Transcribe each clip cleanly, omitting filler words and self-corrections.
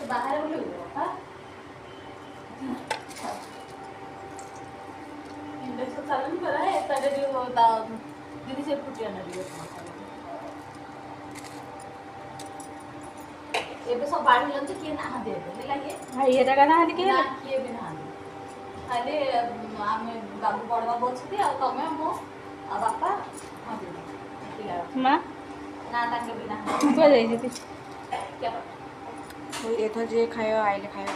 बाहर बोलो हां इंडेक्स चालू करा है तले जो दीदी से फुटिया ना दियो एबे सब बाड़ी लन के ना दे दे लागे हां ये जगह ना के ना किए भी ना खाली आमे बाबू बड़वा बचती आ तमे मो आ बापा हां दे मां ना ताके बिना को जाई जति क्या ओइ एथा जे खायो आइले खायो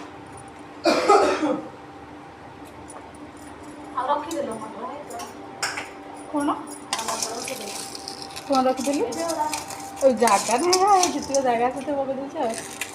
आ रखी देलो मटर है कोन मटर के दे कोन रखि देली ओ जागा नहीं है जितने जागा से तो बगे दे छ